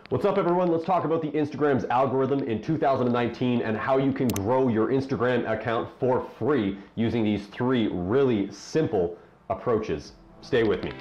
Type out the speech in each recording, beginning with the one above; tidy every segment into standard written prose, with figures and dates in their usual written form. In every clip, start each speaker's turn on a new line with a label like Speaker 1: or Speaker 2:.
Speaker 1: What's up everyone? Let's talk about the Instagram's algorithm in 2019 and how you can grow your Instagram account for free using these three really simple approaches. Stay with me.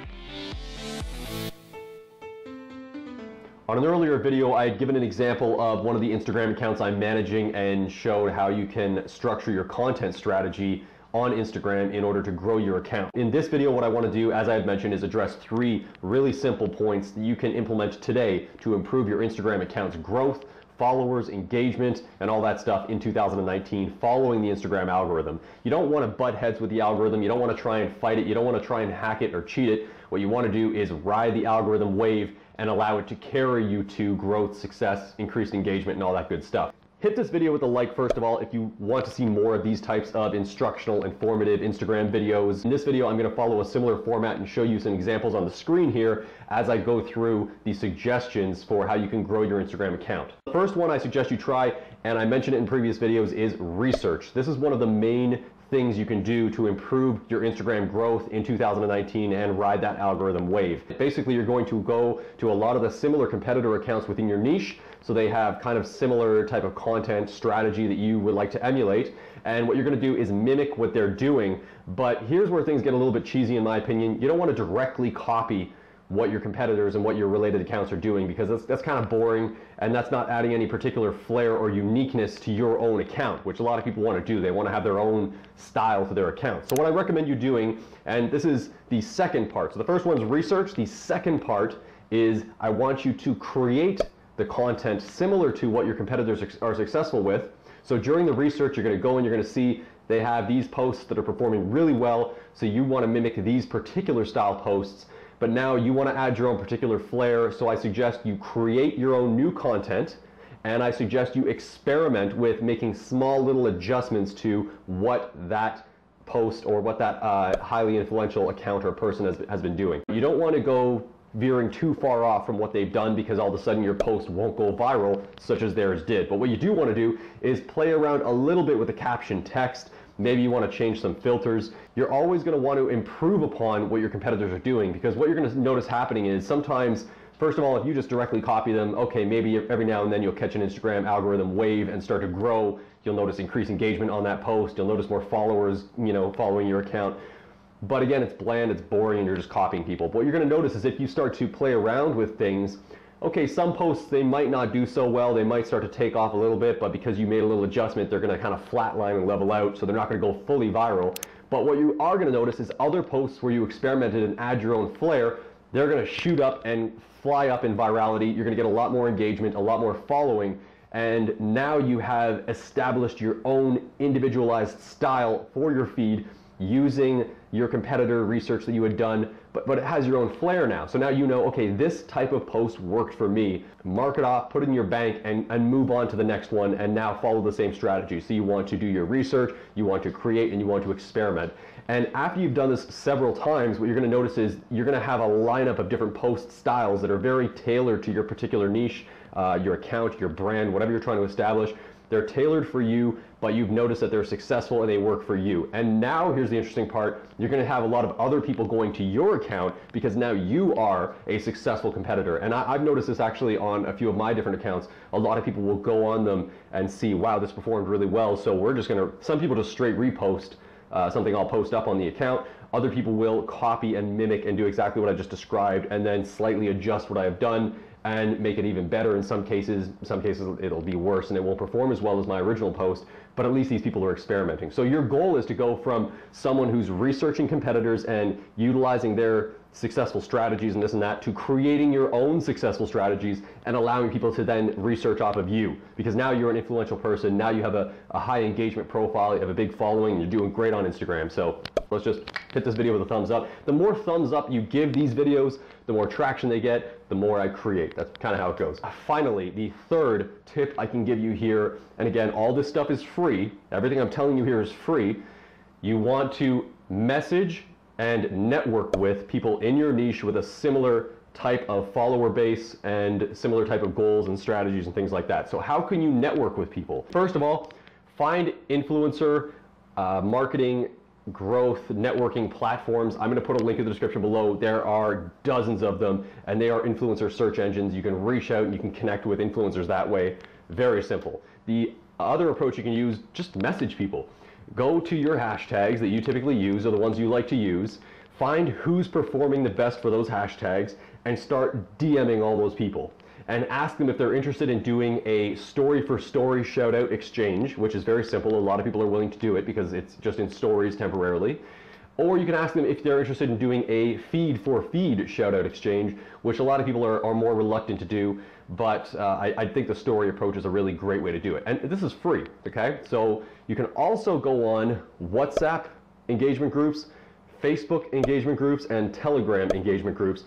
Speaker 1: On an earlier video, I had given an example of one of the Instagram accounts I'm managing and showed how you can structure your content strategy on Instagram in order to grow your account. In this video, what I want to do, as I had mentioned, is address three really simple points that you can implement today to improve your Instagram account's growth, followers, engagement, and all that stuff in 2019 following the Instagram algorithm. You don't want to butt heads with the algorithm. You don't want to try and fight it. You don't want to try and hack it or cheat it. What you want to do is ride the algorithm wave and allow it to carry you to growth, success, increased engagement, and all that good stuff. Hit this video with a like first of all if you want to see more of these types of instructional, informative Instagram videos. In this video, I'm going to follow a similar format and show you some examples on the screen here as I go through the suggestions for how you can grow your Instagram account. The first one I suggest you try, and I mentioned it in previous videos, is research. This is one of the main things you can do to improve your Instagram growth in 2019 and ride that algorithm wave. Basically, you're going to go to a lot of the similar competitor accounts within your niche, so they have kind of similar type of content strategy that you would like to emulate, and what you're going to do is mimic what they're doing. But here's where things get a little bit cheesy in my opinion. You don't want to directly copy what your competitors and what your related accounts are doing, because that's kind of boring and that's not adding any particular flair or uniqueness to your own account, which a lot of people want to do. They want to have their own style to their account. So what I recommend you doing, and this is the second part. So the first one is research. The second part is I want you to create the content similar to what your competitors are successful with. So during the research, you're going to go and you're going to see they have these posts that are performing really well. So you want to mimic these particular style posts. But now you want to add your own particular flair, so I suggest you create your own new content, and I suggest you experiment with making small little adjustments to what that post or what that highly influential account or person has been doing. You don't want to go veering too far off from what they've done because all of a sudden your post won't go viral, such as theirs did. But what you do want to do is play around a little bit with the caption text. Maybe you want to change some filters. You're always going to want to improve upon what your competitors are doing, because what you're going to notice happening is sometimes, first of all, if you just directly copy them, okay, maybe every now and then you'll catch an Instagram algorithm wave and start to grow. You'll notice increased engagement on that post. You'll notice more followers, following your account. But again, it's bland, it's boring, and you're just copying people. But what you're going to notice is if you start to play around with things, okay, some posts, they might not do so well. They might start to take off a little bit, but because you made a little adjustment, they're going to kind of flatline and level out, so they're not going to go fully viral. But what you are going to notice is other posts where you experimented and add your own flair, they're going to shoot up and fly up in virality. You're going to get a lot more engagement, a lot more following, and now you have established your own individualized style for your feed using your competitor research that you had done, but it has your own flair now. So now you know, okay, this type of post worked for me. Mark it off, put it in your bank, and move on to the next one, and now follow the same strategy. So you want to do your research, you want to create, and you want to experiment. And after you've done this several times, what you're going to notice is you're going to have a lineup of different post styles that are very tailored to your particular niche, your account, your brand, whatever you're trying to establish. They're tailored for you, but you've noticed that they're successful and they work for you. And now here's the interesting part. You're going to have a lot of other people going to your account because now you are a successful competitor. And I've noticed this actually on a few of my different accounts. A lot of people will go on them and see, wow, this performed really well. So we're just going to, some people just straight repost something I'll post up on the account. Other people will copy and mimic and do exactly what I just described and then slightly adjust what I have done and make it even better in some cases. In some cases it'll be worse and it won't perform as well as my original post, but at least these people are experimenting. So your goal is to go from someone who's researching competitors and utilizing their successful strategies and this and that to creating your own successful strategies and allowing people to then research off of you, because now you're an influential person. Now you have a high engagement profile, you have a big following, and you're doing great on Instagram. So let's just hit this video with a thumbs up. The more thumbs up you give these videos, the more traction they get, the more I create. That's kind of how it goes. Finally, the third tip I can give you here, and again, all this stuff is free. Everything I'm telling you here is free. You want to message and network with people in your niche with a similar type of follower base and similar type of goals and strategies and things like that. So how can you network with people? First of all, find influencer marketing growth networking platforms. I'm going to put a link in the description below. There are dozens of them, and they are influencer search engines. You can reach out and you can connect with influencers that way. Very simple. The other approach you can use, just message people. Go to your hashtags that you typically use, or the ones you like to use, find who's performing the best for those hashtags, and start DMing all those people. And ask them if they're interested in doing a story for story shout out exchange, which is very simple. A lot of people are willing to do it because it's just in stories temporarily. Or you can ask them if they're interested in doing a feed for feed shout out exchange, which a lot of people are more reluctant to do, but I think the story approach is a really great way to do it. And this is free, okay? So you can also go on WhatsApp engagement groups, Facebook engagement groups, and Telegram engagement groups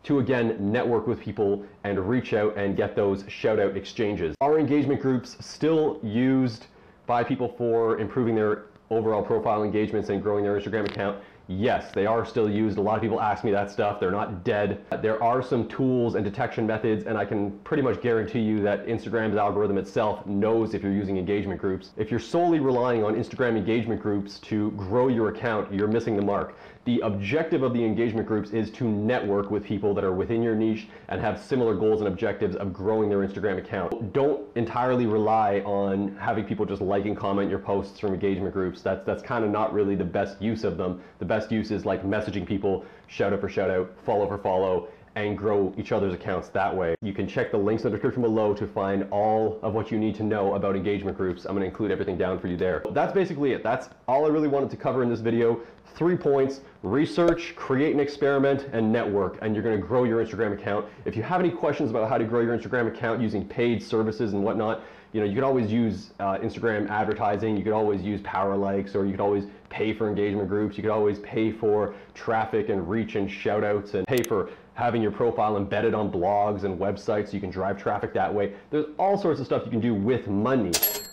Speaker 1: to again network with people and reach out and get those shout out exchanges. Are engagement groups still used by people for improving their overall profile engagements and growing their Instagram account? Yes, they are still used. A lot of people ask me that stuff. They're not dead. There are some tools and detection methods, and I can pretty much guarantee you that Instagram's algorithm itself knows if you're using engagement groups. If you're solely relying on Instagram engagement groups to grow your account, you're missing the mark. The objective of the engagement groups is to network with people that are within your niche and have similar goals and objectives of growing their Instagram account. Don't entirely rely on having people just like and comment your posts from engagement groups. That's kind of not really the best use of them. The best use is like messaging people, shout out for shout out, follow for follow, and grow each other's accounts that way. You can check the links in the description below to find all of what you need to know about engagement groups. I'm going to include everything down for you there. That's basically it. That's all I really wanted to cover in this video. 3 points: research, create an experiment, and network, and you're going to grow your Instagram account. If you have any questions about how to grow your Instagram account using paid services and whatnot, you know, you could always use Instagram advertising. You could always use power likes, or you could always pay for engagement groups. You could always pay for traffic and reach and shout outs, and pay for having your profile embedded on blogs and websites so you can drive traffic that way. There's all sorts of stuff you can do with money.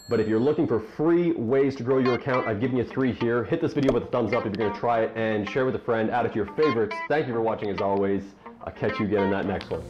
Speaker 1: But if you're looking for free ways to grow your account, I've given you 3 here. Hit this video with a thumbs up if you're going to try it, and share with a friend. Add it to your favorites. Thank you for watching as always. I'll catch you again in that next one.